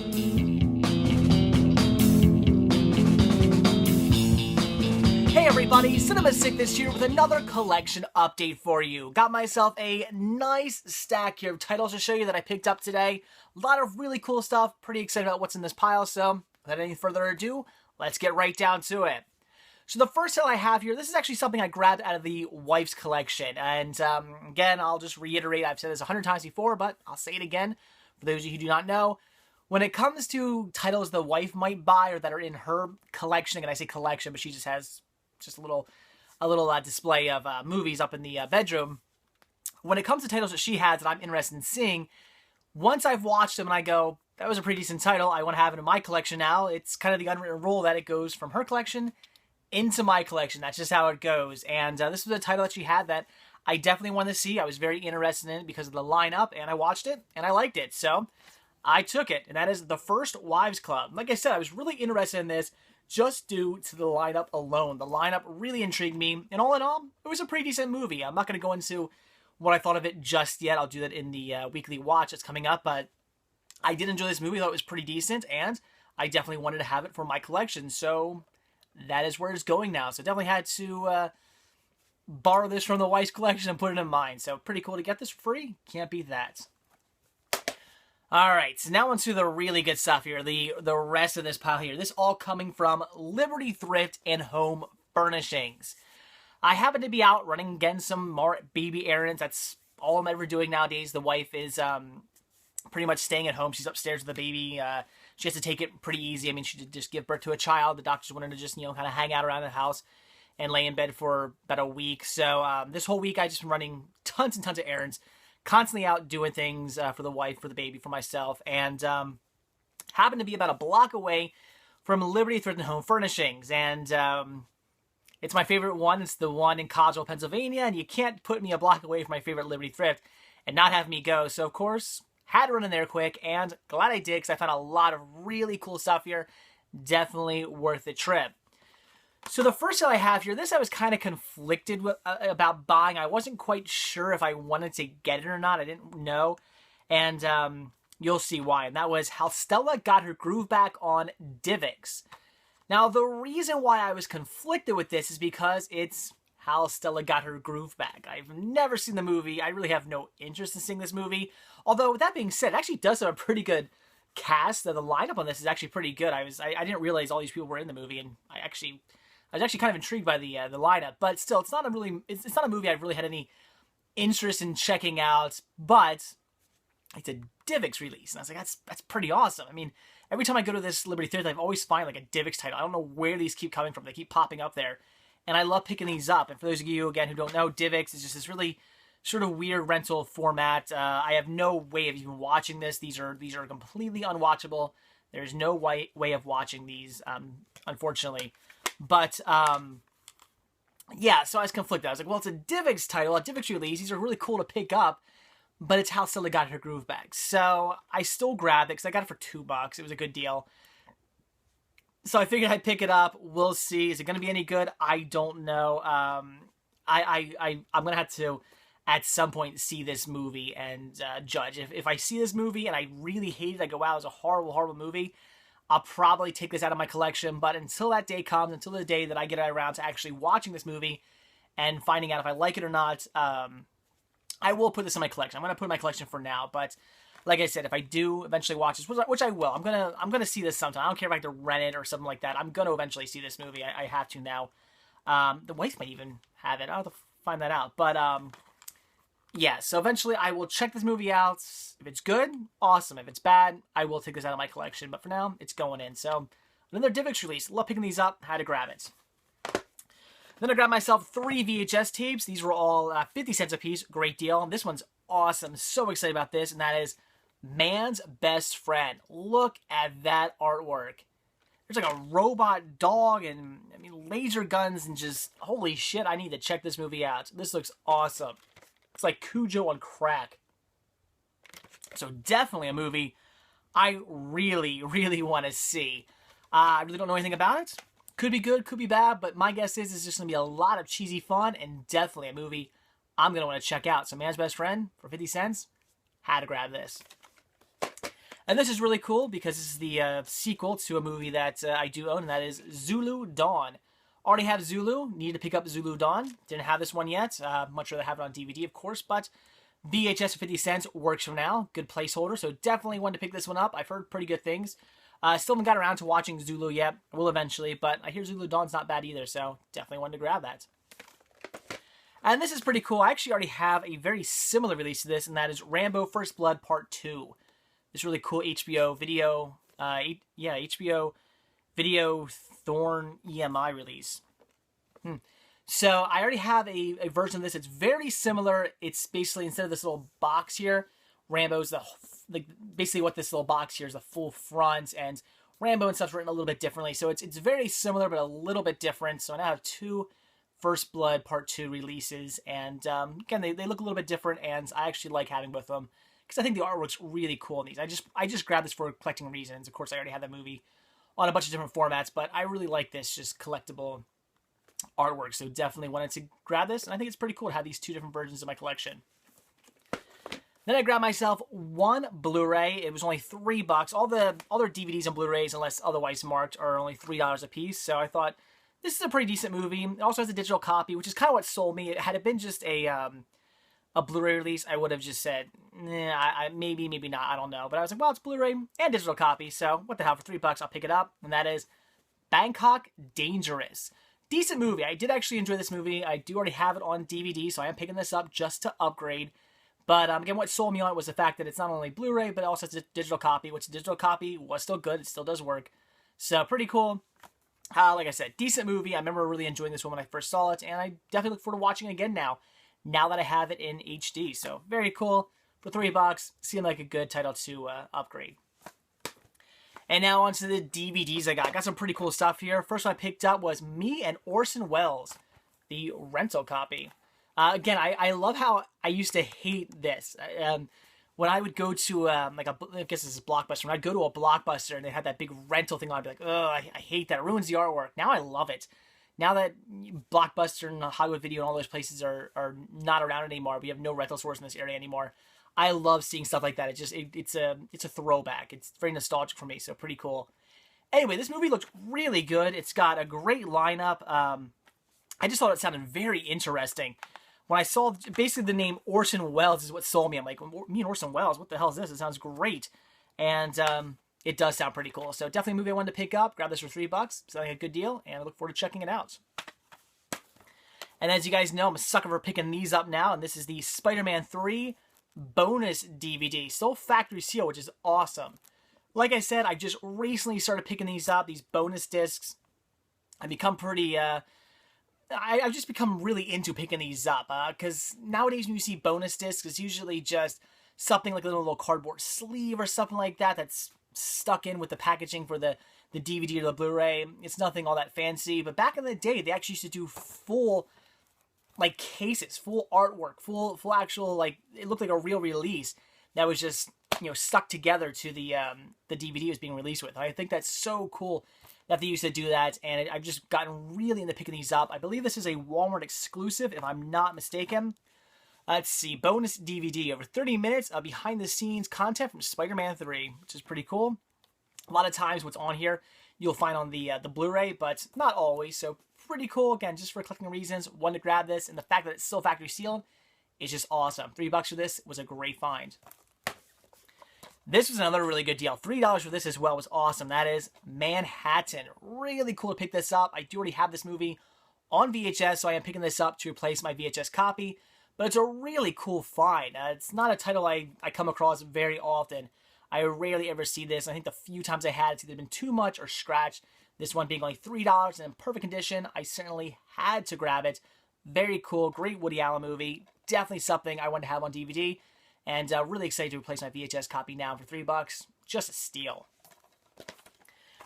Hey everybody, Cinema Sickness here with another collection update for you. Got myself a nice stack here of titles to show you that I picked up today. A lot of really cool stuff, pretty excited about what's in this pile, so without any further ado, let's get right down to it. So the first title I have here, this is actually something I grabbed out of the wife's collection, and again, I'll just reiterate, I've said this 100 times before, but I'll say it again, for those of you who do not know. When it comes to titles the wife might buy or that are in her collection, and I say collection, but she just has a little display of movies up in the bedroom. When it comes to titles that she has that I'm interested in seeing, once I've watched them and I go, that was a pretty decent title, I want to have it in my collection now, it's kind of the unwritten rule that it goes from her collection into my collection. That's just how it goes. And this was a title that she had that I definitely wanted to see. I was very interested in it because of the lineup, and I watched it, and I liked it. So I took it, and that is The First Wives Club. Like I said, I was really interested in this just due to the lineup alone. The lineup really intrigued me, and all in all, it was a pretty decent movie. I'm not going to go into what I thought of it just yet. I'll do that in the weekly watch that's coming up, but I did enjoy this movie. I thought it was pretty decent, and I definitely wanted to have it for my collection, so that is where it's going now. So definitely had to borrow this from the wife's collection and put it in mine. So pretty cool to get this for free. Can't beat that. Alright, so now onto the really good stuff here, the rest of this pile here. This all coming from Liberty Thrift and Home Furnishings. I happen to be out running again some more baby errands. That's all I'm ever doing nowadays. The wife is pretty much staying at home. She's upstairs with the baby. She has to take it pretty easy. I mean, she did just give birth to a child. The doctors wanted to just, kind of hang out around the house and lay in bed for about a week. So this whole week, I just been running tons and tons of errands. Constantly out doing things for the wife, for the baby, for myself, and happened to be about a block away from Liberty Thrift and Home Furnishings, and it's my favorite one. It's the one in Collegeville, Pennsylvania, and you can't put me a block away from my favorite Liberty Thrift and not have me go, so of course, had to run in there quick, and glad I did, because I found a lot of really cool stuff here. Definitely worth the trip. So the first sale I have here, this I was kind of conflicted with, about buying. I wasn't quite sure if I wanted to get it or not. I didn't know. And you'll see why. And that was How Stella Got Her Groove Back on DivX. Now, the reason why I was conflicted with this is because it's How Stella Got Her Groove Back. I've never seen the movie. I really have no interest in seeing this movie. Although, with that being said, it actually does have a pretty good cast. The lineup on this is actually pretty good. I didn't realize all these people were in the movie, and I was actually kind of intrigued by the lineup, but still, it's not a movie I've really had any interest in checking out. But it's a DivX release, and I was like, that's pretty awesome. I mean, every time I go to this Liberty Theater, I always find like a DivX title. I don't know where these keep coming from. They keep popping up there, and I love picking these up. And for those of you again who don't know, DivX is just this really sort of weird rental format. I have no way of even watching this. These are completely unwatchable. There's no way of watching these, unfortunately. But, yeah, so I was conflicted. I was like, well, it's a DivX title, a DivX release. These are really cool to pick up, but it's How Stella Got Her Groove Back. So I still grabbed it because I got it for $2. It was a good deal. So I figured I'd pick it up. We'll see. Is it going to be any good? I don't know. I'm going to have to, at some point, see this movie and judge. If I see this movie and I really hate it, I go, wow, it was a horrible, horrible movie, I'll probably take this out of my collection, but until that day comes, until the day that I get around to actually watching this movie and finding out if I like it or not, I will put this in my collection. I'm going to put it in my collection for now, but like I said, if I do eventually watch this, which I will, I'm gonna see this sometime. I don't care if I have to rent it or something like that. I'm going to eventually see this movie. I have to now. The wife might even have it. I'll have to find that out, but yeah, so eventually I will check this movie out. If it's good, awesome. If it's bad, I will take this out of my collection. But for now, it's going in. So, another DivX release. Love picking these up. Had to grab it. Then I grabbed myself 3 VHS tapes. These were all 50 cents a piece. Great deal. This one's awesome. So excited about this. And that is Man's Best Friend. Look at that artwork. There's like a robot dog and, I mean, laser guns and just, holy shit, I need to check this movie out. This looks awesome. It's like Cujo on crack. So definitely a movie I really, really want to see. I really don't know anything about it. Could be good, could be bad, but my guess is it's just going to be a lot of cheesy fun and definitely a movie I'm going to want to check out. So Man's Best Friend for 50 cents. Had to grab this. And this is really cool because this is the sequel to a movie that I do own, and that is Zulu Dawn. Already have Zulu, need to pick up Zulu Dawn. Didn't have this one yet. Much rather have it on DVD, of course, but VHS for 50 cents works for now. Good placeholder, so definitely wanted to pick this one up. I've heard pretty good things. Still haven't got around to watching Zulu yet. I will eventually, but I hear Zulu Dawn's not bad either, so definitely wanted to grab that. And this is pretty cool. I actually already have a very similar release to this, and that is Rambo First Blood Part 2. This really cool HBO video, HBO Video Thorn EMI release. So I already have a version of this. It's very similar. It's basically, instead of this little box here, Rambo's basically what this little box here is, the full front, and Rambo and stuff's written a little bit differently. So it's very similar, but a little bit different. So I now have two First Blood Part 2 releases, and again, they look a little bit different, and I actually like having both of them because I think the artwork's really cool in these. I just grabbed this for collecting reasons. Of course, I already had that movie on a bunch of different formats, but I really like this just collectible artwork, so definitely wanted to grab this, and I think it's pretty cool to have these two different versions in my collection. Then I grabbed myself one Blu-ray. It was only $3. All their DVDs and Blu-rays, unless otherwise marked, are only $3 a piece, so I thought this is a pretty decent movie. It also has a digital copy, which is kind of what sold me. Had it been just a Blu-ray release, I would have just said, nah, maybe not, I don't know. But I was like, well, it's Blu-ray and digital copy, so what the hell, for $3, I'll pick it up. And that is Bangkok Dangerous. Decent movie. I did actually enjoy this movie. I do already have it on DVD, so I am picking this up just to upgrade. But again, what sold me on it was the fact that it's not only Blu-ray, but it also has a digital copy, which the digital copy was still good. It still does work. So pretty cool. Like I said, decent movie. I remember really enjoying this one when I first saw it, and I definitely look forward to watching it again now that I have it in HD. So very cool. For $3, seemed like a good title to upgrade. And now onto the DVDs I got. Got some pretty cool stuff here. First one I picked up was Me and Orson Welles, the rental copy. Again, I love how I used to hate this. When I would go to, I guess this is Blockbuster. When I'd go to a Blockbuster and they had that big rental thing on, I'd be like, oh, I hate that. It ruins the artwork. Now I love it. Now that Blockbuster and Hollywood Video and all those places are not around anymore, we have no rental stores in this area anymore. I love seeing stuff like that. It's a throwback. It's very nostalgic for me, so pretty cool. Anyway, this movie looked really good. It's got a great lineup. I just thought it sounded very interesting. When I saw basically the name Orson Welles is what sold me. I'm like, me and Orson Welles, what the hell is this? It sounds great. And it does sound pretty cool. So definitely a movie I wanted to pick up. Grab this for $3. Sounding like a good deal, and I look forward to checking it out. And as you guys know, I'm a sucker for picking these up now, and this is the Spider-Man 3 bonus DVD. Still factory seal, which is awesome. Like I said, I just recently started picking these up, these bonus discs. I've become pretty... I've just become really into picking these up, because nowadays when you see bonus discs, it's usually just something like a little cardboard sleeve or something like that that's stuck in with the packaging for the DVD or the Blu-ray. It's nothing all that fancy, but back in the day, they actually used to do full, like, cases, full artwork, full actual, like, it looked like a real release that was just, stuck together to the DVD it was being released with. I think that's so cool that they used to do that, and I've just gotten really into picking these up. I believe this is a Walmart exclusive, if I'm not mistaken. Let's see, bonus DVD, over 30 minutes of behind-the-scenes content from Spider-Man 3, which is pretty cool. A lot of times what's on here you'll find on the Blu-ray, but not always, so pretty cool. Again, just for collecting reasons, wanted to grab this, and the fact that it's still factory sealed is just awesome. $3 for this was a great find. This was another really good deal. $3 for this as well was awesome. That is Manhattan. Really cool to pick this up. I do already have this movie on VHS, so I am picking this up to replace my VHS copy. But it's a really cool find. It's not a title I come across very often. I rarely ever see this. I think the few times I had, it's either been too much or scratched. This one being only $3 and in perfect condition, I certainly had to grab it. Very cool, great Woody Allen movie. Definitely something I wanted to have on DVD. And really excited to replace my VHS copy now for $3. Just a steal.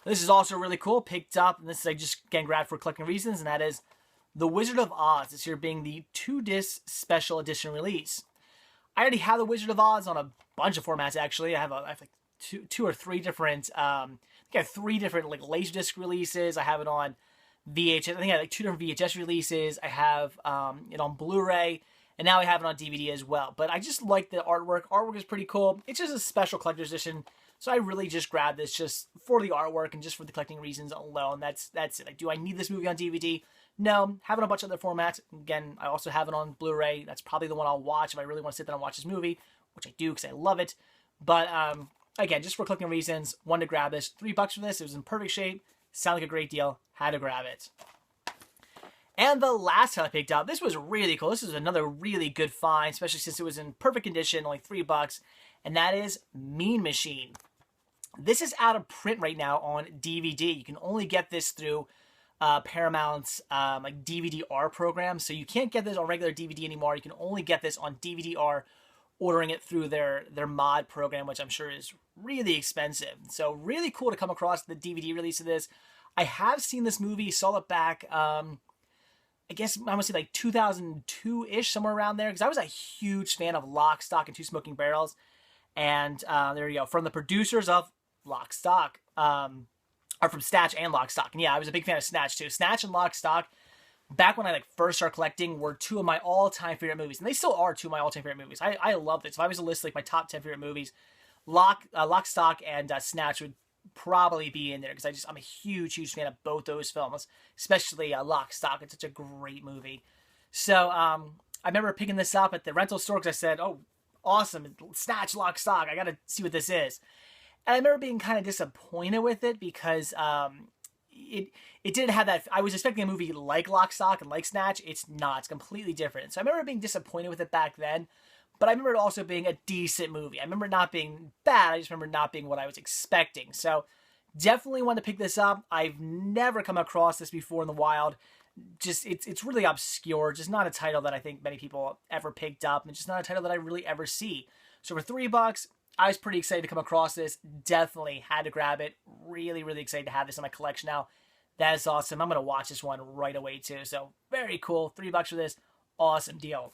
This is also really cool. Picked up, and this I just again grabbed for collecting reasons, and that is The Wizard of Oz. This here being the 2-disc special edition release. I already have The Wizard of Oz on a bunch of formats, actually. I have like two or three different, I think I have 3 different like Laserdisc releases. I have it on VHS. I think I have like 2 different VHS releases. I have it on Blu-ray. And now I have it on DVD as well. But I just like the artwork. Artwork is pretty cool. It's just a special collector's edition. So I really just grabbed this just for the artwork and just for the collecting reasons alone. That's it. Like, do I need this movie on DVD? No. Have it on a bunch of other formats. Again, I also have it on Blu-ray. That's probably the one I'll watch if I really want to sit down and watch this movie, which I do because I love it. But again, just for collecting reasons, wanted to grab this. $3 for this. It was in perfect shape. Sounded like a great deal. Had to grab it. And the last time I picked up, this was really cool. This is another really good find, especially since it was in perfect condition, only $3. And that is Mean Machine. This is out of print right now on DVD. You can only get this through Paramount's like DVD-R program. So you can't get this on regular DVD anymore. You can only get this on DVD-R, ordering it through their mod program, which I'm sure is really expensive. So really cool to come across the DVD release of this. I have seen this movie, saw it back, I guess I want to say like 2002-ish, somewhere around there, because I was a huge fan of Lock, Stock, and Two Smoking Barrels. And there you go, from the producers of Lock, Stock, or from Snatch and Lock, Stock. And yeah, I was a big fan of Snatch too. Snatch and Lock, Stock, back when I like first started collecting, were two of my all-time favorite movies. And they still are two of my all-time favorite movies. I love this. If I was to list like my top 10 favorite movies, Lock, Stock, and Snatch would probably be in there, because I'm a huge fan of both those films, especially Lock, Stock. It's such a great movie. So I remember picking this up at the rental store because I said, oh, awesome, Snatch, Lock, Stock, I gotta see what this is. And I remember being kind of disappointed with it because it didn't have that. I was expecting a movie like Lock, Stock, and like Snatch. It's not. It's completely different. So I remember being disappointed with it back then, but I remember it also being a decent movie. I remember it not being bad. I just remember not being what I was expecting. So definitely want to pick this up. I've never come across this before in the wild. Just it's really obscure. Just not a title that I think many people ever picked up, and just not a title that I really ever see. So for $3, I was pretty excited to come across this. Definitely had to grab it. Really excited to have this in my collection now. That is awesome. I'm gonna watch this one right away too. So very cool. $3 for this. Awesome deal.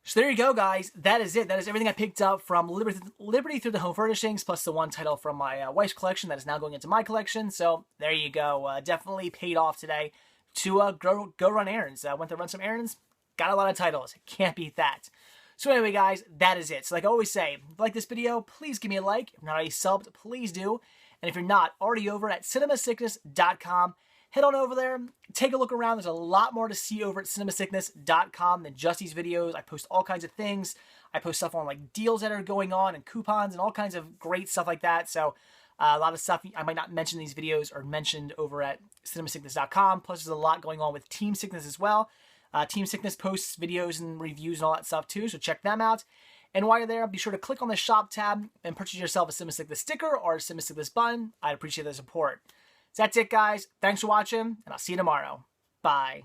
So there you go, guys. That is it. That is everything I picked up from Liberty Through the Home Furnishings, plus the one title from my wife's collection that is now going into my collection. So there you go. Definitely paid off today to go run errands. Went to run some errands. Got a lot of titles. Can't beat that. So anyway, guys, that is it. So like I always say, if you like this video, please give me a like. If you're not already subbed, please do. And if you're not already over at cinemasickness.com, head on over there, take a look around. There's a lot more to see over at cinemasickness.com than just these videos. I post all kinds of things. I post stuff on like deals that are going on and coupons and all kinds of great stuff like that. So a lot of stuff I might not mention in these videos are mentioned over at cinemasickness.com. Plus there's a lot going on with Team Sickness as well. Team Sickness posts videos and reviews and all that stuff too, so check them out. And while you're there, be sure to click on the shop tab and purchase yourself a Cinema Sickness sticker or a Cinema Sickness button. I'd appreciate the support. So that's it, guys. Thanks for watching, and I'll see you tomorrow. Bye.